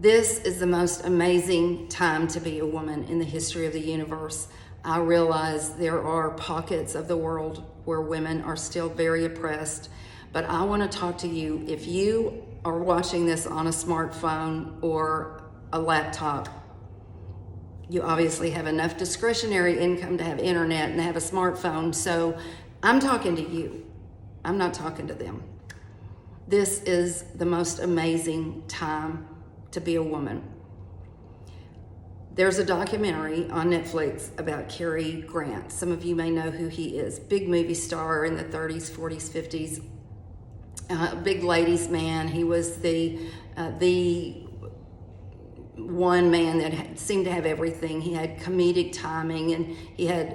This is the most amazing time to be a woman in the history of the universe. I realize there are pockets of the world where women are still very oppressed, but I want to talk to you. If you are watching this on a smartphone or a laptop, you obviously have enough discretionary income to have internet and have a smartphone, so I'm talking to you. I'm not talking to them. This is the most amazing time to be a woman. There's a documentary on Netflix about Cary Grant. Some of you may know who he is. Big movie star in the 30s, 40s, 50s. Big ladies man. He was the one man that seemed to have everything. He had comedic timing, and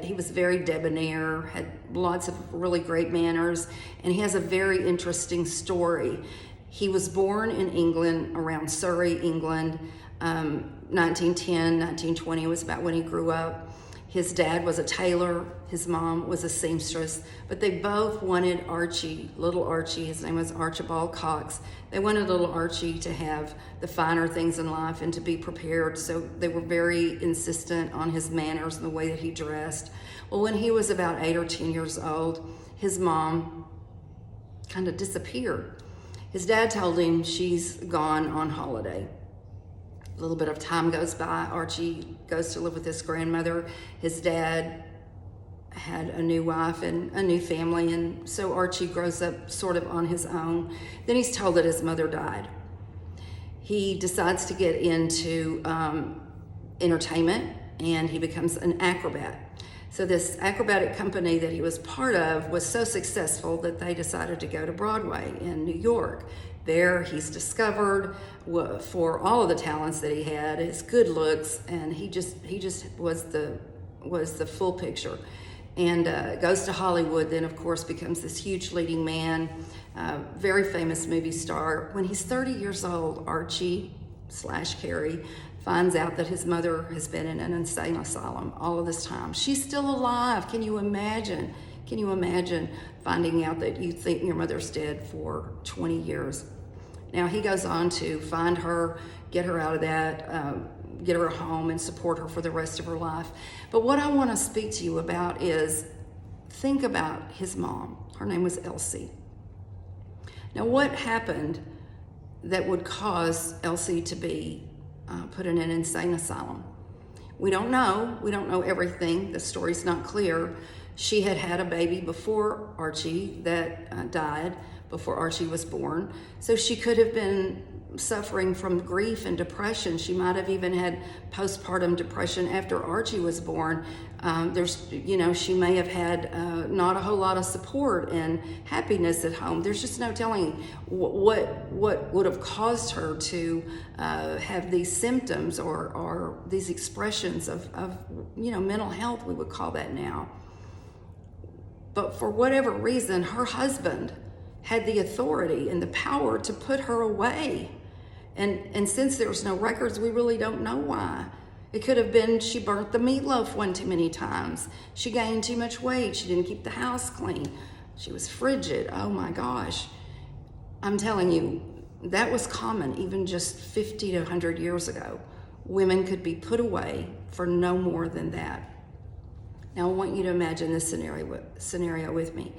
he was very debonair, had lots of really great manners, and he has a very interesting story. He was born in England, around Surrey, England. 1910, 1920 was about when he grew up. His dad was a tailor, his mom was a seamstress, but they both wanted Archie, little Archie, his name was Archibald Cox. They wanted little Archie to have the finer things in life and to be prepared, so they were very insistent on his manners and the way that he dressed. Well, when he was about 8 or 10 years old, his mom kind of disappeared. His dad told him she's gone on holiday. A little bit of time goes by. Archie goes to live with his grandmother. His dad had a new wife and a new family, and so Archie grows up sort of on his own. Then he's told that his mother died. He decides to get into entertainment, and he becomes an acrobat. So this acrobatic company that he was part of was so successful that they decided to go to Broadway in New York. There he's discovered for all of the talents that he had, his good looks, and he just was the full picture. And goes to Hollywood, then of course becomes this huge leading man, very famous movie star. When he's 30 years old, Archie / Cary finds out that his mother has been in an insane asylum all of this time. She's still alive. Can you imagine? Can you imagine finding out that you think your mother's dead for 20 years? Now he goes on to find her, get her out of that, get her a home and support her for the rest of her life. But what I want to speak to you about is, think about his mom. Her name was Elsie. Now what happened that would cause Elsie to be put in an insane asylum? We don't know. We don't know everything. The story's not clear. She had had a baby before Archie that died, before Archie was born. So she could have been suffering from grief and depression. She might have even had postpartum depression after Archie was born. She may have had not a whole lot of support and happiness at home. There's just no telling what would have caused her to have these symptoms or these expressions of mental health, we would call that now. But for whatever reason, her husband had the authority and the power to put her away. And since there's no records, we really don't know why. It could have been she burnt the meatloaf one too many times. She gained too much weight. She didn't keep the house clean. She was frigid. Oh my gosh. I'm telling you, that was common even just 50 to 100 years ago. Women could be put away for no more than that. Now I want you to imagine this scenario with me.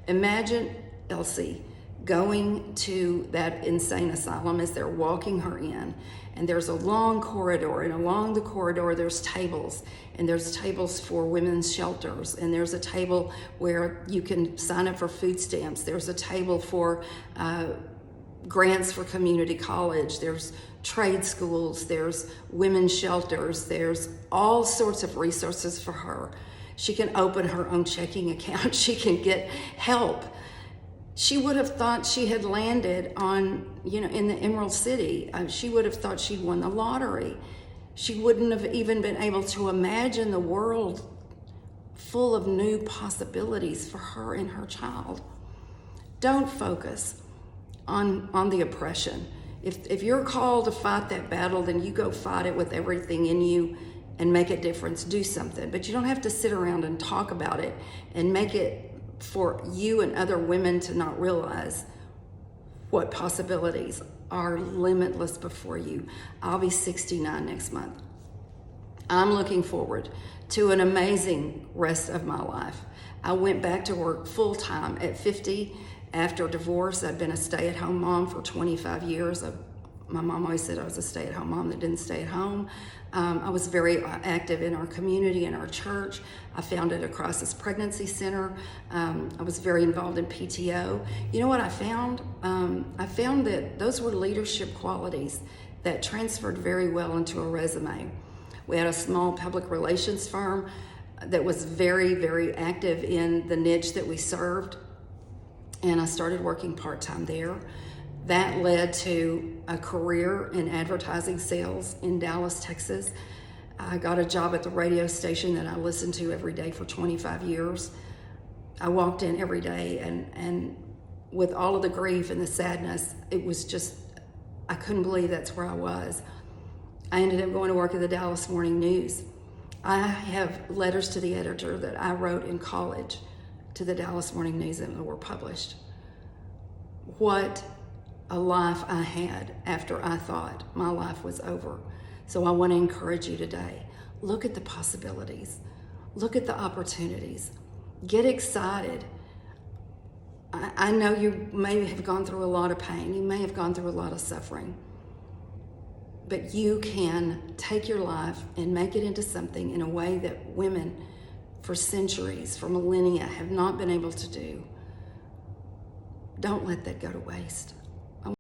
Imagine Elsie going to that insane asylum as they're walking her in, and there's a long corridor, and along the corridor there's tables, and there's tables for women's shelters, and there's a table where you can sign up for food stamps. There's a table for grants for community college. There's trade schools. There's women's shelters. There's all sorts of resources for her. She can open her own checking account. She can get help. She would have thought she had landed in the Emerald City. She would have thought she'd won the lottery. She wouldn't have even been able to imagine the world full of new possibilities for her and her child. Don't focus on the oppression. If you're called to fight that battle, then you go fight it with everything in you and make a difference. Do something. But you don't have to sit around and talk about it and make it for you and other women to not realize what possibilities are limitless before you. I'll be 69 next month. I'm looking forward to an amazing rest of my life. I went back to work full time at 50 after divorce. I'd been a stay-at-home mom for 25 years. My mom always said I was a stay-at-home mom that didn't stay at home. I was very active in our community, in our church. I founded a crisis pregnancy center. I was very involved in PTO. You know what I found? I found that those were leadership qualities that transferred very well into a resume. We had a small public relations firm that was very, very active in the niche that we served, and I started working part-time there. That led to a career in advertising sales in Dallas, Texas. I got a job at the radio station that I listened to every day for 25 years. I walked in every day, and with all of the grief and the sadness, it was just, I couldn't believe that's where I was. I ended up going to work at the Dallas Morning News. I have letters to the editor that I wrote in college to the Dallas Morning News that were published. What a life I had after I thought my life was over. So I want to encourage you today. Look at the possibilities. Look at the opportunities. Get excited. I know you may have gone through a lot of pain. You may have gone through a lot of suffering. But you can take your life and make it into something in a way that women for centuries, for millennia, have not been able to do. Don't let that go to waste.